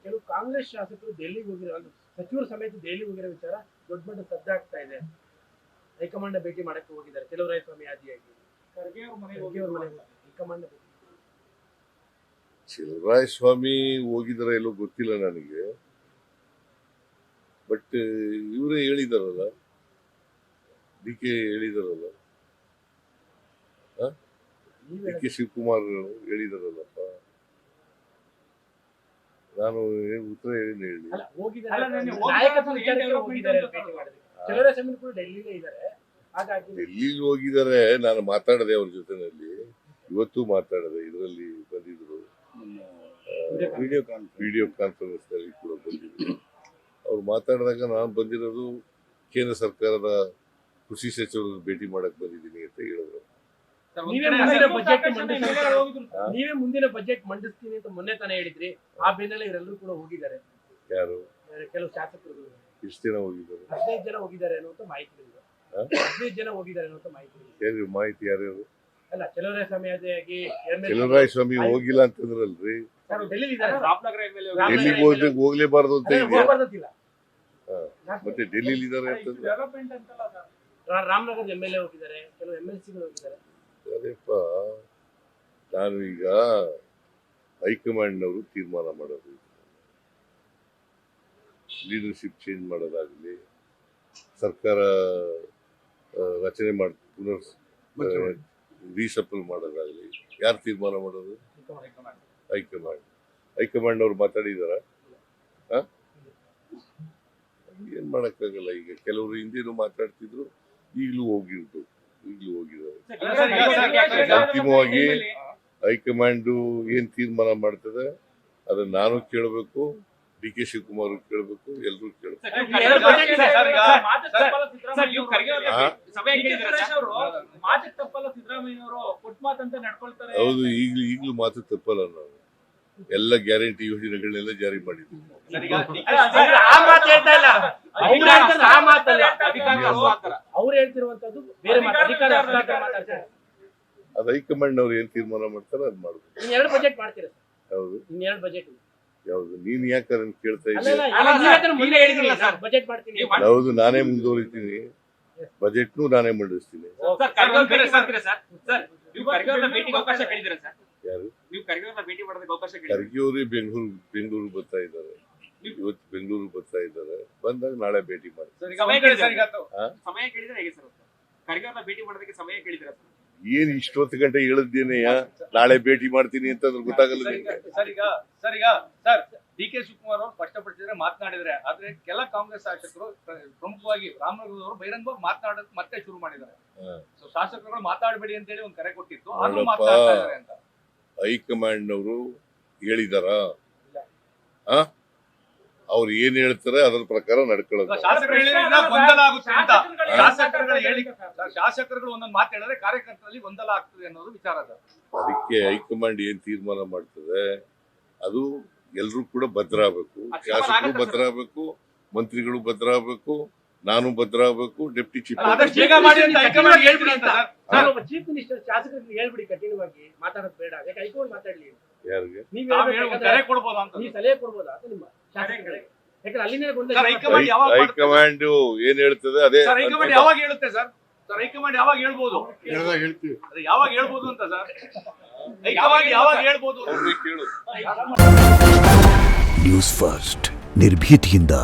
ಕೆಲವು ಕಾಂಗ್ರೆಸ್ ಶಾಸಕರು ದೆಹಲಿಗೆ ಹೋಗಿರೋ ಸಚಿವರು ಸಮೇತ ದೆಹಲಿಗೆ ಹೋಗಿರೋ ವಿಚಾರ ದೊಡ್ಡ ಮಟ್ಟ ಸದ್ದಾಗ್ತಾ ಇದೆ. ಹೈಕಮಾಂಡ್ ಭೇಟಿ ಮಾಡಕ್ಕೆ ಹೋಗಿದ್ದಾರೆ ಕೆಲವರಾಯ ಸ್ವಾಮಿ ಆದಿಯಾಗಿ ಖರ್ಗೆ ಅವ್ರ ಮನೆಗೆ ಹೈಕಮಾಂಡ್ ಚೆಲುವರಾಯ ಸ್ವಾಮಿ ಹೋಗಿದಾರ ಎಲ್ಲೋ ಗೊತ್ತಿಲ್ಲ ನನಗೆ. ಬಟ್ ಇವರೇ ಹೇಳಿದಾರಲ್ಲ, DK ಹೇಳಿದಾರಲ್ಲ, DK ಶಿವಕುಮಾರ್ ಹೇಳಿದಾರಲ್ಲಪ್ಪ. ನಾನು ಉತ್ತರ ಹೇಳಿ ಡೆಲ್ಲಿಗೆ ಹೋಗಿದ್ದಾರೆ. ನಾನು ಮಾತಾಡದೆ ಅವ್ರ ಜೊತೆನಲ್ಲಿ, ಇವತ್ತು ಮಾತಾಡದೆ. ಇದರಲ್ಲಿ ಬಂದಿದ್ರು, ವಿಡಿಯೋ ಕಾನ್ಫರೆನ್ಸ್ ನಲ್ಲಿ ಕೂಡ ಬಂದಿದ್ರು. ಅವ್ರು ಮಾತಾಡಿದಾಗ ನಾನು ಬಂದಿರೋದು ಕೇಂದ್ರ ಸರ್ಕಾರದ ಕೃಷಿ ಸಚಿವರನ್ನು ಭೇಟಿ ಮಾಡಕ್ ಬಂದಿದ್ದೀನಿ ಅಂತ ಹೇಳಿದ್ರು. ನೀವೇ ಮುಂದಿನ ಬಜೆಟ್ ಮಂಡಿಸ್ತೀನಿ ಅಂತ ಮೊನ್ನೆ ತಾನೇ ಹೇಳಿದ್ರಿ. ಆ ಬೆನ್ನಲ್ಲೇ ಇವರೆಲ್ಲರೂ ಕೂಡ ಹೋಗಿದ್ದಾರೆ. ಯಾರು? ಕೆಲವು ಶಾಸಕರು. ಎಷ್ಟು ಜನ ಹೋಗಿದ್ದಾರೆ? 15 ಜನ ಹೋಗಿದ್ದಾರೆ ಅನ್ನುವಂತ ಮಾಹಿತಿ ಇದೆ. 15 ಜನ ಹೋಗಿದ್ದಾರೆ ಅನ್ನುವಂತ ಮಾಹಿತಿ ಇದೆ. ಮಾಹಿತಿ ಯಾರ್ಯಾರು? ಅಲ್ಲ, ಚೆಲುವರಾಯ ಸ್ವಾಮಿ ಆದಿಯಾಗಿ ಚೆಲುವರಾಯ ಸ್ವಾಮಿ ಹೋಗಿಲ್ಲ ಅಂತಂದ್ರಲ್ರಿ. ಡೆಲ್ಲಿಗೆ ಹೋಗ್ಲೇಬಾರ್ದು ಅಂತ ಇದೆಯಾ? ಮತ್ತೆ ಡೆಲ್ಲಿಲಿ ಇದಾರೆ ಅಂತಂದ್ರೆ ರಾಮನಗರದ MLA ಹೋಗಿದ್ದಾರೆ, ಕೆಲವು MLCಗಳು ಹೋಗಿದ್ದಾರೆ. ಅದೇಪ್ಪ, ನಾನು ಈಗ ಹೈಕಮಾಂಡ್ನವರು ತೀರ್ಮಾನ ಮಾಡೋದು, ಲೀಡರ್ಶಿಪ್ ಚೇಂಜ್ ಮಾಡೋದಾಗಲಿ, ಸರ್ಕಾರ ರಚನೆ ಮಾಡಿ ಪುನರ್ ರೀಸಫಲ್ ಮಾಡೋದಾಗಲಿ ಯಾರು ತೀರ್ಮಾನ ಮಾಡೋದು? ಹೈಕಮಾಂಡ್ ಅವ್ರು ಮಾತಾಡಿದಾರ? ಏನ್ ಮಾಡಕ್ಕಾಗಲ್ಲ. ಈಗ ಕೆಲವರು ಹಿಂದೇನು ಮಾತಾಡ್ತಿದ್ರು, ಈಗಲೂ ಹೋಗಿದ್ದಾರೆ. ಅಂತಿಮವಾಗಿ ಹೈಕಮಾಂಡ್ ಏನ್ ತೀರ್ಮಾನ ಮಾಡ್ತದೆ ಅದನ್ನ ನಾನು ಕೇಳಬೇಕು, DK ಶಿವಕುಮಾರ್ ಕೇಳಬೇಕು, ಎಲ್ಲರೂ ಕೇಳಬೇಕು. ಹೌದು, ಈಗಲೂ ಮಾತು ತಪ್ಪಲ್ಲ. ನಾವು ಎಲ್ಲ ಗ್ಯಾರಂಟಿ ಯೋಜನೆಗಳನ್ನೆಲ್ಲ ಜಾರಿ ಮಾಡಿದ್ವಿ. ಅದು ಹೈಕಮಾಂಡ್ ಅವ್ರು ಏನ್ ತೀರ್ಮಾನ ಮಾಡ್ತಾರೆ ಅದ್ ಮಾಡ್ಬೇಕು. ಹೌದು, ಯಾವ್ದು? ನೀನ್ ಯಾಕೆ ಅದನ್ನ ಕೇಳ್ತಾ ಇದ್ದೀನಿ? ಹೌದು, ನಾನೇ ಮುಂದುವರಿತೀನಿ. ಬಜೆಟ್ನು ನಾನೇ ಮಂಡಿಸ್ತೀನಿ. ಯಾರು? ಖರ್ಗೆ ಅವರೇ ಬೆಂಗಳೂರು ಬರ್ತಾ ಇದ್ದಾರೆ. ಇವತ್ತು ಬೆಂಗಳೂರು ಬರ್ತಾ ಇದ್ದಾರೆ. ಬಂದಾಗ ನಾಳೆ ಭೇಟಿ ಮಾಡ್ತಾರೆ. ಏನ್ ಇಷ್ಟೊತ್ತು ಗಂಟೆ ಹೇಳಿದ್ದೇನೆಯಾ ನಾಳೆ ಭೇಟಿ ಮಾಡ್ತೀನಿ ಅಂತ ಗೊತ್ತಾಗಲ್ಲ. ಸರ್, DK ಶಿವಕುಮಾರ್ ಅವರು ಸ್ಪಷ್ಟಪಡಿಸಿದ್ರೆ ಮಾತನಾಡಿದ್ರೆ, ಆದ್ರೆ ಕೆಲ ಕಾಂಗ್ರೆಸ್ ಶಾಸಕರು, ಪ್ರಮುಖವಾಗಿ ರಾಮನಗರದವರು ಬಹಿರಂಗವಾಗಿ ಮಾತನಾಡೋದು ಮತ್ತೆ ಶುರು ಮಾಡಿದ್ದಾರೆ. ಶಾಸಕರುಗಳು ಮಾತಾಡಬೇಡಿ ಅಂತ ಹೇಳಿ ಒಂದು ಕರೆ ಕೊಟ್ಟಿತ್ತು, ಆದ್ರೂ ಮಾತಾಡ್ತಾ ಇದ್ದಾರೆ ಅಂತ ಹೈಕಮಾಂಡ್ ಅವರು ಹೇಳಿದಾರ? ಅವ್ರು ಏನ್ ಹೇಳ್ತಾರೆ ಅದರ ಪ್ರಕಾರ ನಡ್ಕೊಳ್ಳೋದು. ಶಾಸಕರುಗಳು ಒಂದೊಂದು ಮಾತು ಹೇಳಿದ್ರೆ ಕಾರ್ಯಕರ್ತರಲ್ಲಿ ಗೊಂದಲ ಆಗ್ತದೆ ಅನ್ನೋದು ವಿಚಾರ. ಅದಕ್ಕೆ ಹೈಕಮಾಂಡ್ ಏನ್ ತೀರ್ಮಾನ ಮಾಡ್ತದೆ ಅದು ಎಲ್ರೂ ಕೂಡ ಭದ್ರ ಆಗ್ಬೇಕು. ಶಾಸಕರು ಭದ್ರ ಆಗ್ಬೇಕು, ಮಂತ್ರಿಗಳು ಭದ್ರ ಆಗ್ಬೇಕು, ನಾನು ಭದ್ರ ಆಗ್ಬೇಕು, ಡೆಪ್ಟಿ ಚೀಫ್ ಚೀಫ್ ಮಿನಿಸ್ಟರ್ ಶಾಸಕರಿಗೆ ಹೇಳ್ಬಿಡಿ, ಕಠಿಣವಾಗಿ ಮಾತಾಡೋದು ಬೇಡ. ಹೈಕಮಾಂಡ್ ಮಾತಾಡ್ಲಿ. ಯಾರಿಗೆ ಸಲಹೆ ಕೊಡ್ಬೋದಾ ಅಂತ ನಿಮ್ಮ ಶಾಸಕರಿಗೆ? ಯಾಕಂದ್ರೆ ಅಲ್ಲಿಂದ ಹೈಕಮಾಂಡ್ ಏನ್ ಹೇಳ್ತದೆ ಅದೇ. ಹೈಕಮಾಂಡ್ ಯಾವಾಗ ಹೇಳುತ್ತೆ ಸರ್? ಹೈಕಮಾಂಡ್ ಯಾವಾಗ ಹೇಳ್ಬೋದು? ಹೇಳ್ತೀವಿ. ಯಾವಾಗ ಹೇಳ್ಬೋದು ಅಂತ ಸರ್? ಹೈಕಮಾಂಡ್ ಯಾವಾಗ ಹೇಳ್ಬೋದು? ಕೇಳು. ನ್ಯೂಸ್ ಫಸ್ಟ್, ನಿರ್ಭೀತಿಯಿಂದ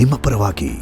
ನಿಮ್ಮ ಪರವಾಗಿ.